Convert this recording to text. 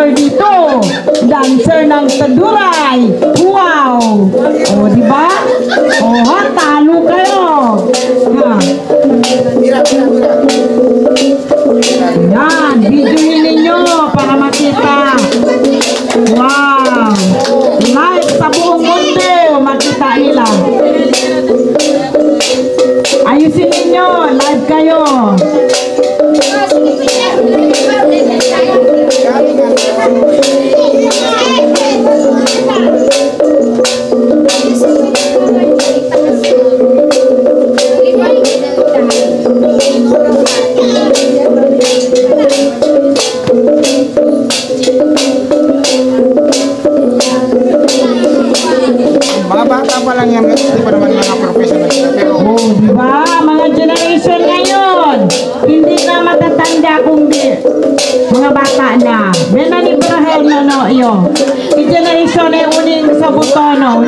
dancer dito. Dancer ng Taduray. Wow! O, diba? O, ha, talo kayo. Ha. Yan, videoin ninyo para makita. Wow! Live sa buong mundo, makita nila. Ayusin ninyo, live kayo. Mga bata pa lang yan, hindi pa naman mga professional. Pero, Diba? Mga generation ngayon, hindi na matatanda kung di. Mga bata na. May nanibirahel na no, iyo. I-generation na yung uning sa buto, no?